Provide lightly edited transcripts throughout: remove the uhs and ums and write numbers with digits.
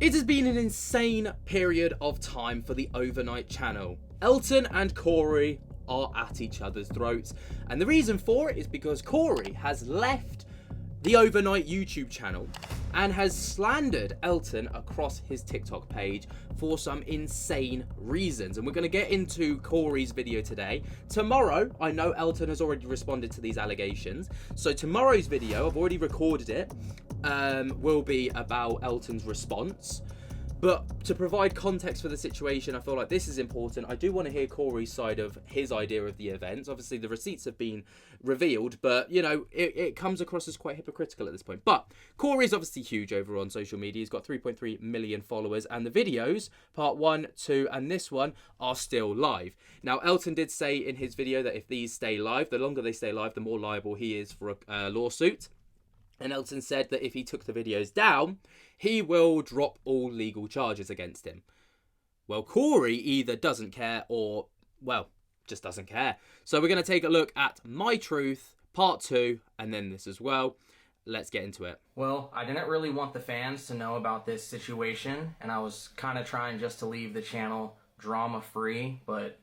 It has been an insane period of time for the Overnight channel. Elton and Corey are at each other's throats, and the reason for it is because Corey has left the Overnight YouTube channel and has slandered Elton across his TikTok page for some insane reasons. And we're going to get into Corey's video today. Tomorrow, I know Elton has already responded to these allegations, so tomorrow's video, I've already recorded it, will be about Elton's response. But to provide context for the situation, I feel like this is important. I do want to hear Corey's side of his idea of the events. Obviously, the receipts have been revealed, but, you know, it comes across as quite hypocritical at this point. But Corey's obviously huge over on social media. He's got 3.3 million followers, and the videos, part 1, 2, and this one, are still live. Now, Elton did say in his video that if these stay live, the longer they stay live, the more liable he is for a lawsuit. And Elton said that if he took the videos down, he will drop all legal charges against him. Well, Corey either doesn't care or, well, just doesn't care. So we're going to take a look at My Truth, part 2, and then this as well. Let's get into it. Well, I didn't really want the fans to know about this situation, and I was kind of trying just to leave the channel drama-free, but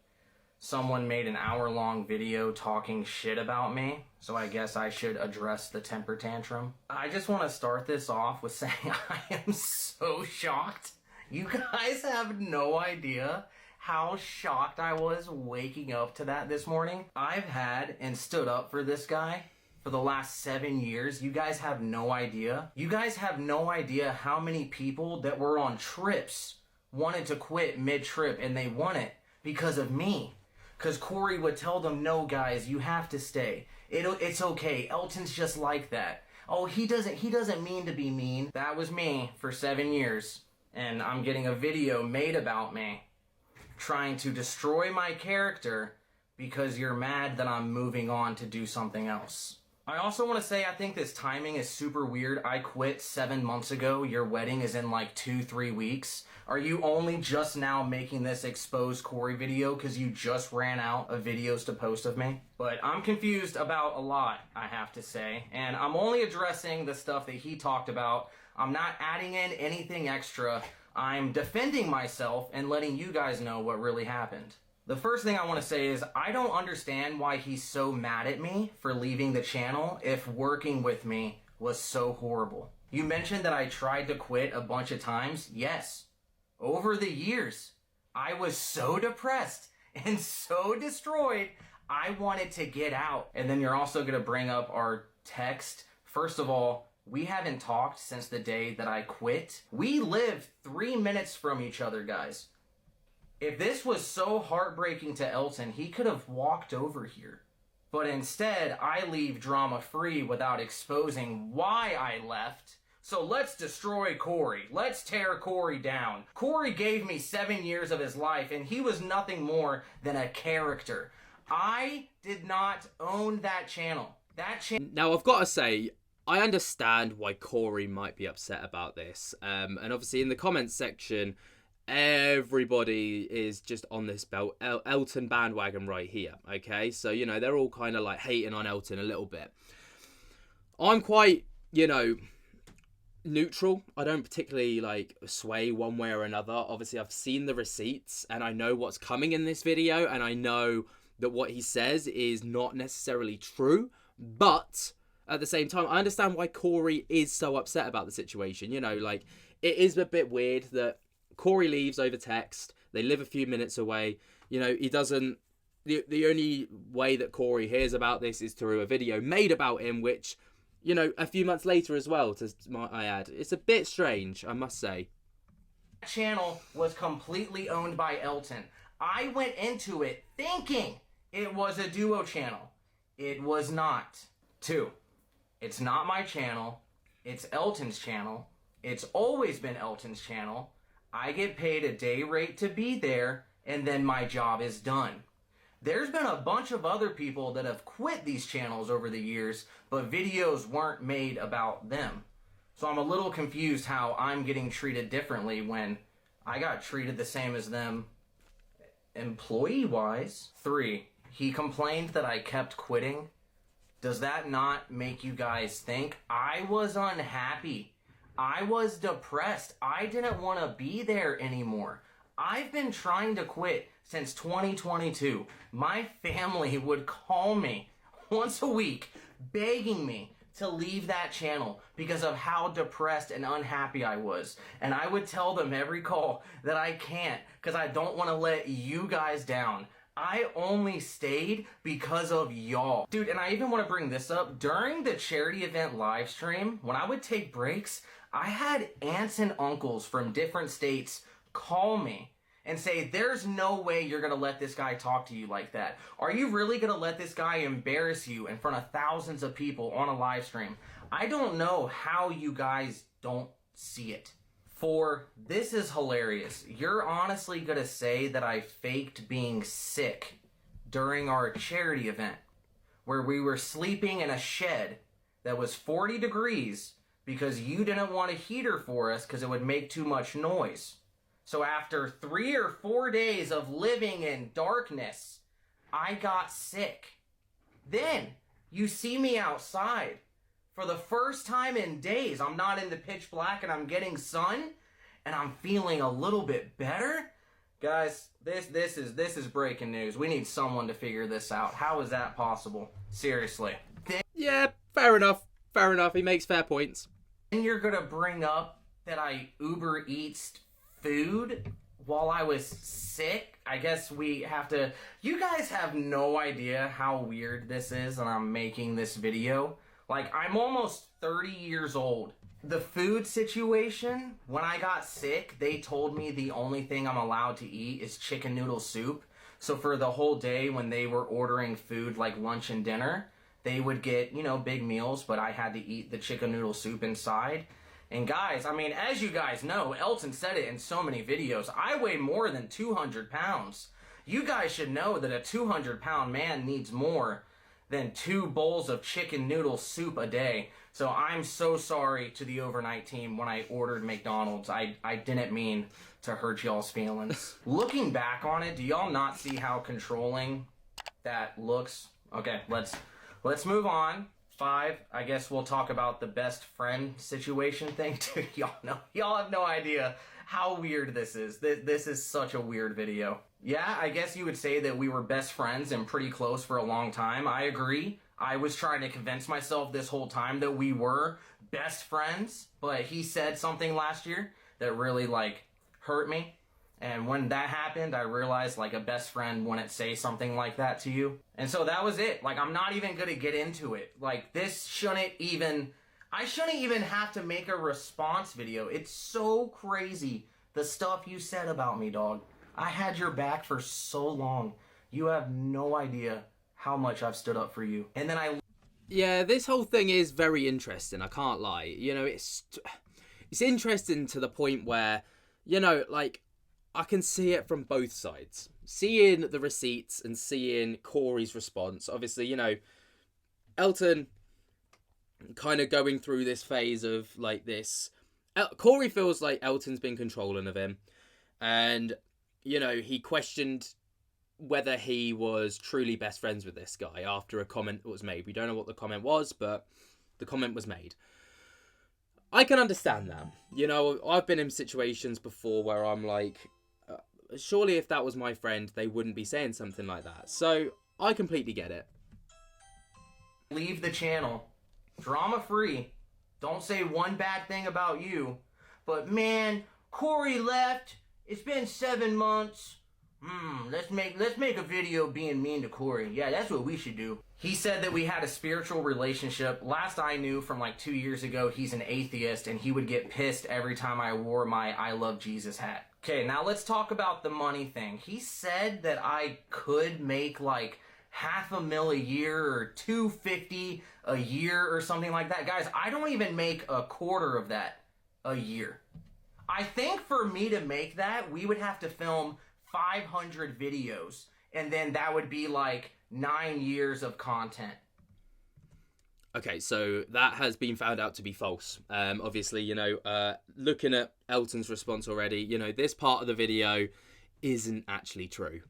someone made an hour-long video talking shit about me, so I guess I should address the temper tantrum. I just want to start this off with saying I am so shocked. You guys have no idea how shocked I was waking up to that this morning. I've had and stood up for this guy for the last 7 years. You guys have no idea. You guys have no idea how many people that were on trips wanted to quit mid-trip, and they won it because of me. Because Corey would tell them, no, guys, you have to stay. It's okay. Elton's just like that. Oh, he doesn't mean to be mean. That was me for 7 years. And I'm getting a video made about me trying to destroy my character because you're mad that I'm moving on to do something else. I also want to say I think this timing is super weird. I quit 7 months ago. Your wedding is in like 2-3 weeks. Are you only just now making this exposed Corey video because you just ran out of videos to post of me? But I'm confused about a lot, I have to say. And I'm only addressing the stuff that he talked about. I'm not adding in anything extra. I'm defending myself and letting you guys know what really happened. The first thing I want to say is I don't understand why he's so mad at me for leaving the channel if working with me was so horrible. You mentioned that I tried to quit a bunch of times. Yes. Over the years, I was so depressed and so destroyed, I wanted to get out. And then you're also going to bring up our text. First of all, we haven't talked since the day that I quit. We live 3 minutes from each other, guys. If this was so heartbreaking to Elton, he could have walked over here. But instead, I leave drama-free without exposing why I left. So let's destroy Corey. Let's tear Corey down. Corey gave me 7 years of his life, and he was nothing more than a character. I did not own that channel. Now, I've got to say, I understand why Corey might be upset about this. And obviously in the comments section, everybody is just on this Elton bandwagon right here, okay? So, you know, they're all kind of like hating on Elton a little bit. I'm quite, you know, neutral. I don't particularly like sway one way or another. Obviously, I've seen the receipts and I know what's coming in this video, and I know that what he says is not necessarily true, but at the same time, I understand why Corey is so upset about the situation. You know, like, it is a bit weird that Corey leaves over text. They live a few minutes away. You know, he doesn't... The only way that Corey hears about this is through a video made about him, which, you know, a few months later as well, might I add. It's a bit strange, I must say. That channel was completely owned by Elton. I went into it thinking it was a duo channel. It was not. 2, it's not my channel. It's Elton's channel. It's always been Elton's channel. I get paid a day rate to be there, and then my job is done. There's been a bunch of other people that have quit these channels over the years, but videos weren't made about them. So I'm a little confused how I'm getting treated differently when I got treated the same as them employee-wise. 3, he complained that I kept quitting. Does that not make you guys think? I was unhappy. I was depressed. I didn't want to be there anymore. I've been trying to quit since 2022. My family would call me once a week begging me to leave that channel because of how depressed and unhappy I was. And I would tell them every call that I can't because I don't want to let you guys down. I only stayed because of y'all. Dude, and I even want to bring this up. During the charity event live stream, when I would take breaks, I had aunts and uncles from different states call me and say, there's no way you're going to let this guy talk to you like that. Are you really going to let this guy embarrass you in front of thousands of people on a live stream? I don't know how you guys don't see it. For this is hilarious. You're honestly going to say that I faked being sick during our charity event where we were sleeping in a shed that was 40 degrees because you didn't want a heater for us because it would make too much noise. So after 3 or 4 days of living in darkness, I got sick. Then you see me outside. For the first time in days, I'm not in the pitch black and I'm getting sun and I'm feeling a little bit better. Guys, this is breaking news. We need someone to figure this out. How is that possible? Seriously. Yeah, fair enough. Fair enough. He makes fair points. And you're gonna bring up that I Uber Eats food while I was sick? I guess we have to... You guys have no idea how weird this is and I'm making this video. Like, I'm almost 30 years old. The food situation, when I got sick, they told me the only thing I'm allowed to eat is chicken noodle soup. So for the whole day when they were ordering food like lunch and dinner, they would get, you know, big meals, but I had to eat the chicken noodle soup inside. And guys, I mean, as you guys know, Elton said it in so many videos, I weigh more than 200 pounds. You guys should know that a 200-pound man needs more than 2 bowls of chicken noodle soup a day. So I'm so sorry to the overnight team when I ordered McDonald's. I didn't mean to hurt y'all's feelings. Looking back on it, do y'all not see how controlling that looks? Okay, let's move on. 5, I guess we'll talk about the best friend situation thing. Dude, y'all have no idea how weird this is. This is such a weird video. Yeah, I guess you would say that we were best friends and pretty close for a long time. I agree. I was trying to convince myself this whole time that we were best friends, but he said something last year that really, like, hurt me. And when that happened, I realized, like, a best friend wouldn't say something like that to you. And so that was it. Like, I'm not even gonna get into it. Like, this shouldn't even... I shouldn't even have to make a response video. It's so crazy, the stuff you said about me, dog. I had your back for so long. You have no idea how much I've stood up for you. And then Yeah, this whole thing is very interesting, I can't lie. You know, it's interesting to the point where, you know, like, I can see it from both sides. Seeing the receipts and seeing Corey's response. Obviously, you know, Elton kind of going through this phase of, like, this... Corey feels like Elton's been controlling of him. And, you know, he questioned whether he was truly best friends with this guy after a comment was made. We don't know what the comment was, but the comment was made. I can understand that. You know, I've been in situations before where I'm like, surely if that was my friend, they wouldn't be saying something like that. So I completely get it. leave the channel. Drama free. Don't say one bad thing about you. But man, Corey left. It's been 7 months. Let's make a video being mean to Corey. Yeah, that's what we should do. He said that we had a spiritual relationship. Last I knew, from like 2 years ago, he's an atheist and he would get pissed every time I wore my I Love Jesus hat. Okay, now let's talk about the money thing. He said that I could make like $500,000 a year or $250 a year or something like that. Guys, I don't even make a quarter of that a year. I think for me to make that, we would have to film 500 videos, and then that would be like 9 years of content. Okay, so that has been found out to be false. Obviously, you know, looking at Elton's response already, you know, this part of the video isn't actually true.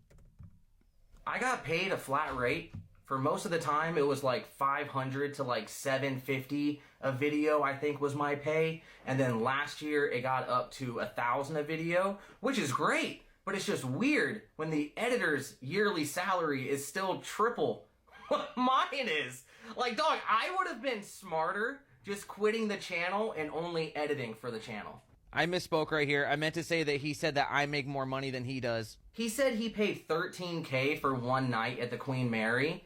I got paid a flat rate For most of the time, it was like 500 to like 750 a video, I think was my pay. And then last year it got up to 1,000 a video, which is great. But it's just weird when the editor's yearly salary is still triple what mine is. Like, dog, I would have been smarter just quitting the channel and only editing for the channel. I misspoke right here. I meant to say that he said that I make more money than he does. He said he paid $13K for one night at the Queen Mary.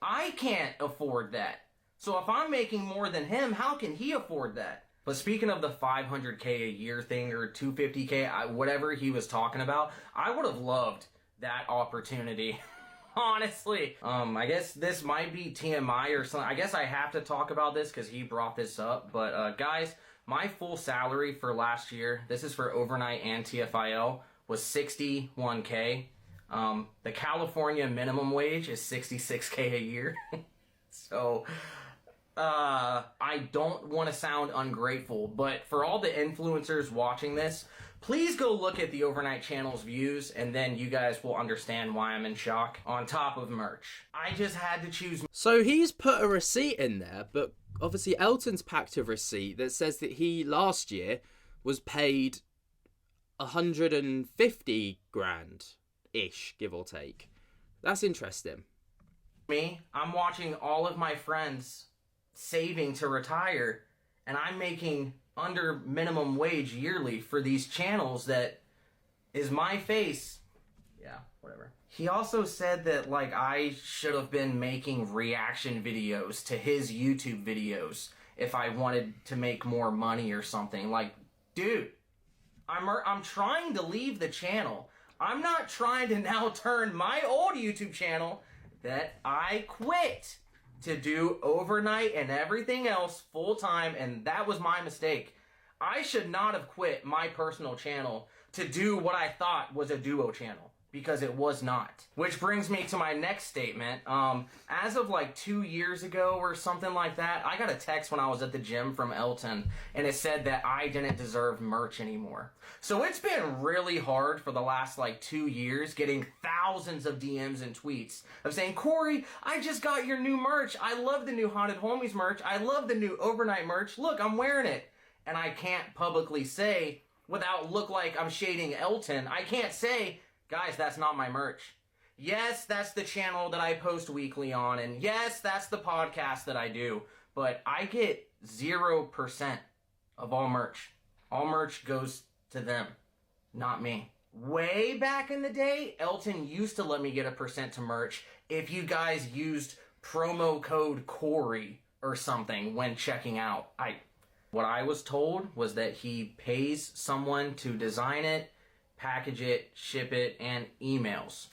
I can't afford that. So if I'm making more than him, how can he afford that? But speaking of the 500K a year thing or 250K, whatever he was talking about, I would have loved that opportunity. Honestly. I guess this might be TMI or something. I guess I have to talk about this because he brought this up. But guys, my full salary for last year, this is for overnight and TFIL, was $61K. The California minimum wage is $66K a year. So, I don't want to sound ungrateful, but for all the influencers watching this, please go look at the overnight channel's views, and then you guys will understand why I'm in shock. On top of merch, I just had to choose. So he's put a receipt in there, but obviously Elton's packed a receipt that says that he last year was paid 150 grand ish, give or take. That's interesting. Me, I'm watching all of my friends saving to retire, and I'm making under minimum wage yearly for these channels that is my face. Yeah, whatever. He also said that, like, I should have been making reaction videos to his YouTube videos if I wanted to make more money or something. Like, dude, I'm trying to leave the channel. I'm not trying to now turn my old YouTube channel that I quit to do overnight and everything else full time, and that was my mistake. I should not have quit my personal channel to do what I thought was a duo channel, because it was not. Which brings me to my next statement. As of like 2 years ago or something like that, I got a text when I was at the gym from Elton, and it said that I didn't deserve merch anymore. So it's been really hard for the last like 2 years getting thousands of DMs and tweets of saying, Corey, I just got your new merch. I love the new Haunted Homies merch. I love the new overnight merch. Look, I'm wearing it. And I can't publicly say, without look like I'm shading Elton, I can't say, guys, that's not my merch. Yes, that's the channel that I post weekly on, and yes, that's the podcast that I do, but I get 0% of all merch. All merch goes to them, not me. Way back in the day, Elton used to let me get 1% to merch if you guys used promo code Corey or something when checking out. What I was told was that he pays someone to design it, package it, ship it, and emails.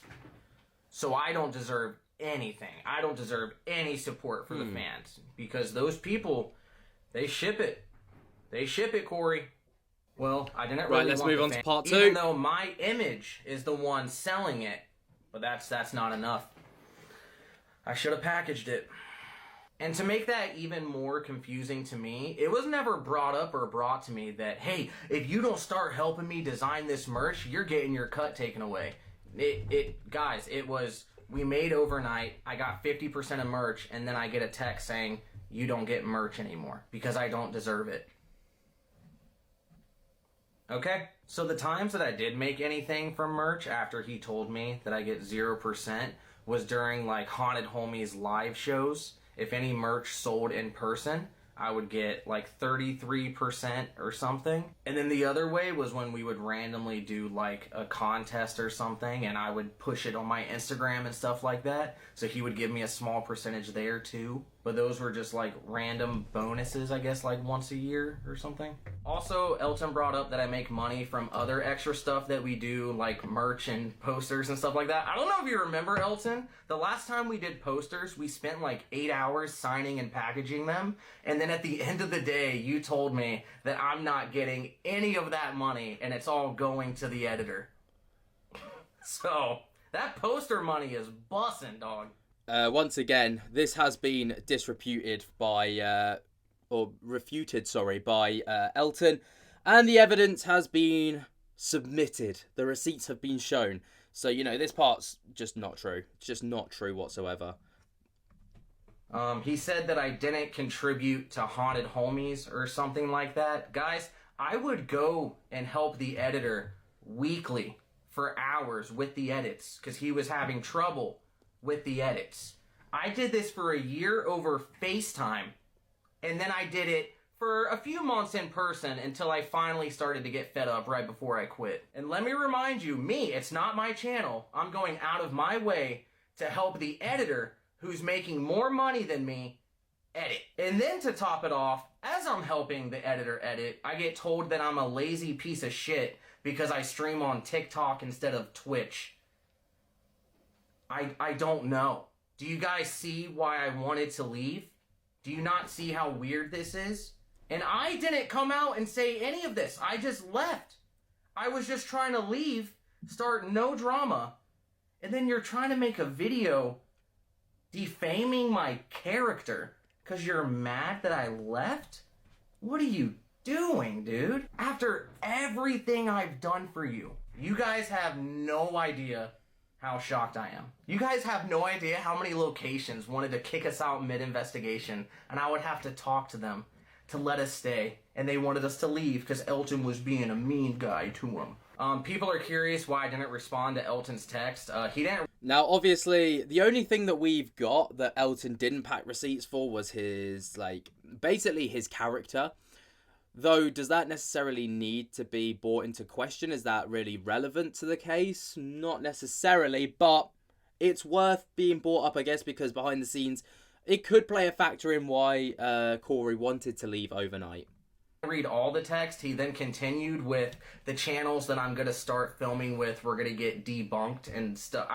So I don't deserve anything. I don't deserve any support for the fans, because those people, they ship it. They ship it, Corey. Well, I didn't really let's want move the on to fans, part 2. even though my image is the one selling it. But that's not enough. I should have packaged it. And to make that even more confusing to me, it was never brought up or brought to me that, hey, if you don't start helping me design this merch, you're getting your cut taken away. Guys, it was, we made overnight, I got 50% of merch, and then I get a text saying, you don't get merch anymore, because I don't deserve it. Okay? So the times that I did make anything from merch after he told me that I get 0% was during, like, Haunted Homies live shows. If any merch sold in person, I would get like 33% or something. And then the other way was when we would randomly do like a contest or something, and I would push it on my Instagram and stuff like that. So he would give me a small percentage there too. But those were just like random bonuses, I guess, like once a year or something. Also, Elton brought up that I make money from other extra stuff that we do, like merch and posters and stuff like that. I don't know if you remember, Elton, the last time we did posters, we spent like 8 hours signing and packaging them. And then at the end of the day, you told me that I'm not getting any of that money and it's all going to the editor. So, that poster money is bussin', dog. Once again, this has been disreputed by, or refuted, sorry, by Elton, and the evidence has been submitted. The receipts have been shown. So, you know, this part's just not true. It's just not true whatsoever. He said that I didn't contribute to Haunted Homies or something like that. Guys, I would go and help the editor weekly for hours with the edits because he was having trouble with the edits. I did this for a year over FaceTime, and then I did it for a few months in person until I finally started to get fed up right before I quit. And let me remind you, it's not my channel. I'm going out of my way to help the editor who's making more money than me edit. And then to top it off, as I'm helping the editor edit, I get told that I'm a lazy piece of shit because I stream on TikTok instead of Twitch. I don't know. Do you guys see why I wanted to leave? Do you not see how weird this is? And I didn't come out and say any of this. I just left. I was just trying to leave, start no drama, and then you're trying to make a video defaming my character because you're mad that I left? What are you doing, dude? After everything I've done for you, you guys have no idea how shocked I am. You guys have no idea how many locations wanted to kick us out mid-investigation, and I would have to talk to them to let us stay, and they wanted us to leave because Elton was being a mean guy to them. People are curious why I didn't respond to Elton's text. He didn't. Now, obviously, the only thing that we've got that Elton didn't pack receipts for was his, basically his character. Though, does that necessarily need to be brought into question? Is that really relevant to the case? Not necessarily, but it's worth being brought up, I guess, because behind the scenes, it could play a factor in why Corey wanted to leave overnight. Read all the text. He then continued with the channels that I'm going to start filming with. We're going to get debunked and stuff.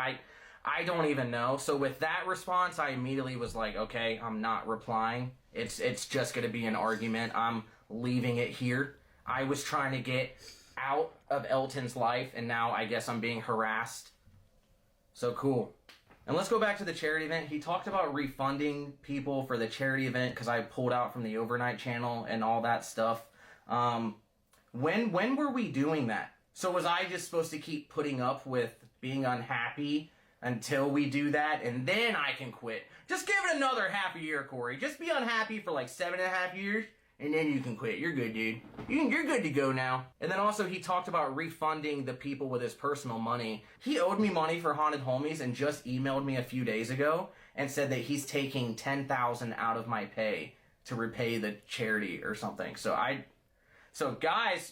I don't even know. So with that response, I immediately was like, okay, I'm not replying. It's just going to be an argument. I'm leaving it here. I was trying to get out of Elton's life, and now I guess I'm being harassed. So cool. And let's go back to the charity event. He talked about refunding people for the charity event because I pulled out from the overnight channel and all that stuff. When were we doing that? So was I just supposed to keep putting up with being unhappy until we do that, and then I can quit? Just give it another half a year, Corey. Just be unhappy for like 7.5 years, and then you can quit. You're good, dude. You're good to go now. And then also he talked about refunding the people with his personal money. He owed me money for Haunted Homies and just emailed me a few days ago and said that he's taking $10,000 out of my pay to repay the charity or something. So guys,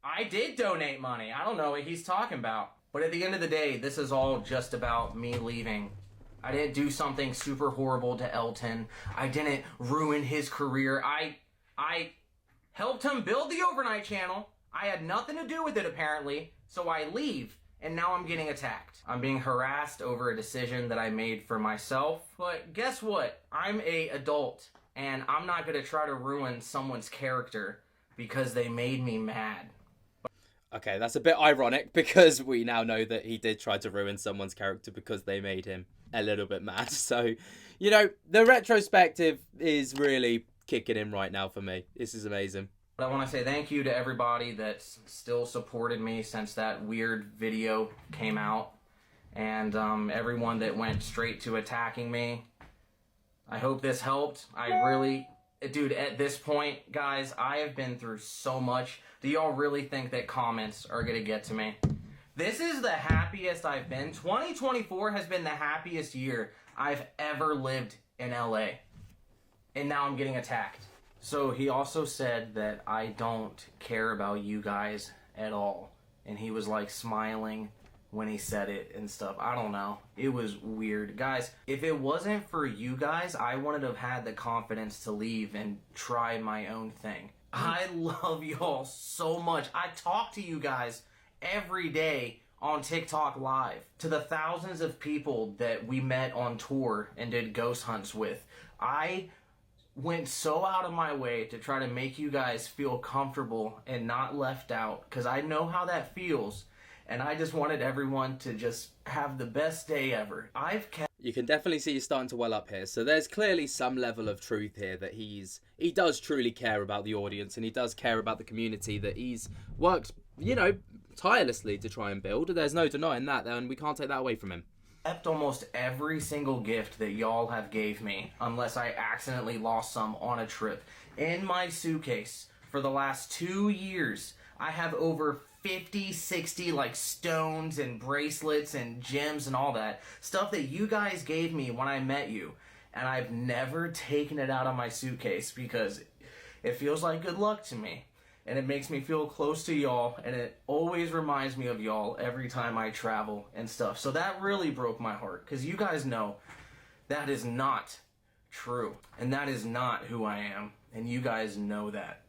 I did donate money. I don't know what he's talking about. But at the end of the day, this is all just about me leaving. I didn't do something super horrible to Elton. I didn't ruin his career. I helped him build the overnight channel. I had nothing to do with it, apparently. So I leave, and now I'm getting attacked. I'm being harassed over a decision that I made for myself. But guess what? I'm an adult, and I'm not going to try to ruin someone's character because they made me mad. Okay, that's a bit ironic because we now know that he did try to ruin someone's character because they made him a little bit mad. So, the retrospective is really kicking in right now for me. This is amazing. But I want to say thank you to everybody that's still supported me since that weird video came out. And everyone that went straight to attacking me. I hope this helped. Dude, at this point, guys, I have been through so much. Do y'all really think that comments are going to get to me? This is the happiest I've been. 2024 has been the happiest year I've ever lived in LA. And now I'm getting attacked. So he also said that I don't care about you guys at all. And he was like smiling when he said it and stuff. I don't know. It was weird. Guys, if it wasn't for you guys, I wouldn't have had the confidence to leave and try my own thing. I love y'all so much. I talk to you guys every day on TikTok Live. To the thousands of people that we met on tour and did ghost hunts with. I went so out of my way to try to make you guys feel comfortable and not left out because I know how that feels. And I just wanted everyone to just have the best day ever. You can definitely see he's starting to well up here. So there's clearly some level of truth here that he does truly care about the audience and he does care about the community that he's worked, tirelessly to try and build. There's no denying that, and we can't take that away from him. Kept almost every single gift that y'all have gave me, unless I accidentally lost some on a trip, in my suitcase for the last 2 years. I have over 50, 60 like stones and bracelets and gems and all that stuff that you guys gave me when I met you, and I've never taken it out of my suitcase because it feels like good luck to me. And it makes me feel close to y'all, and it always reminds me of y'all every time I travel and stuff. So that really broke my heart, because you guys know that is not true, and that is not who I am, and you guys know that.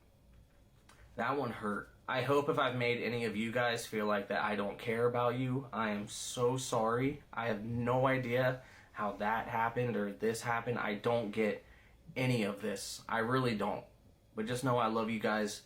That one hurt. I hope if I've made any of you guys feel like that I don't care about you, I am so sorry. I have no idea how that happened or this happened. I don't get any of this. I really don't. But just know I love you guys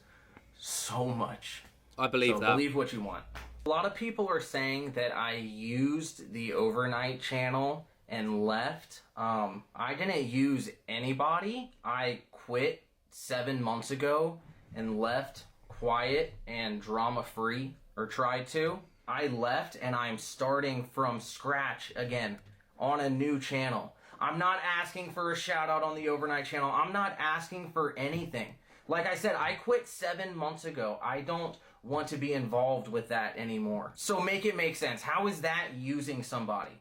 so much. I believe that. Believe what you want. A lot of people are saying that I used the overnight channel and left. I didn't use anybody. I quit 7 months ago and left quiet and drama free, or tried to. I left and I'm starting from scratch again on a new channel. I'm not asking for a shout out on the overnight channel. I'm not asking for anything. Like I said, I quit 7 months ago. I don't want to be involved with that anymore. So make it make sense. How is that using somebody?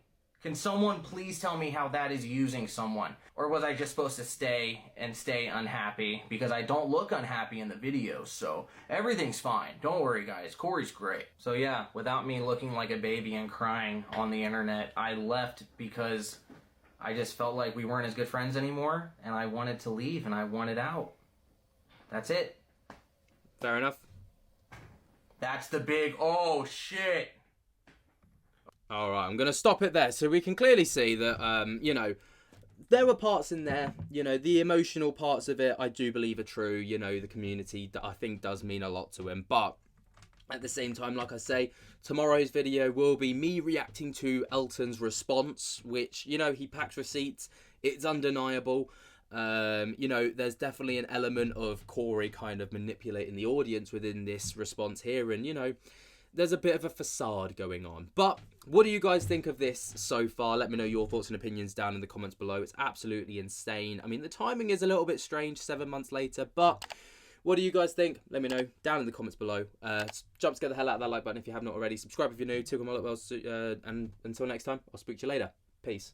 Can someone please tell me how that is using someone? Or was I just supposed to stay unhappy? Because I don't look unhappy in the videos, so everything's fine. Don't worry, guys. Corey's great. So yeah, without me looking like a baby and crying on the internet, I left because I just felt like we weren't as good friends anymore, and I wanted to leave, and I wanted out. That's it. Fair enough. That's the big, oh shit. All right, I'm going to stop it there. So we can clearly see that, you know, there were parts in there, you know, the emotional parts of it, I do believe are true. You know, the community, I think, does mean a lot to him. But at the same time, like I say, tomorrow's video will be me reacting to Elton's response, which, you know, he packs receipts. It's undeniable. You know, there's definitely an element of Corey kind of manipulating the audience within this response here. And, you know, there's a bit of a facade going on. But what do you guys think of this so far? Let me know your thoughts and opinions down in the comments below. It's absolutely insane. I mean, the timing is a little bit strange 7 months later, but what do you guys think? Let me know down in the comments below. Jump to get the hell out of that like button if you have not already. Subscribe if you're new. Tickle my little bells. And until next time, I'll speak to you later. Peace.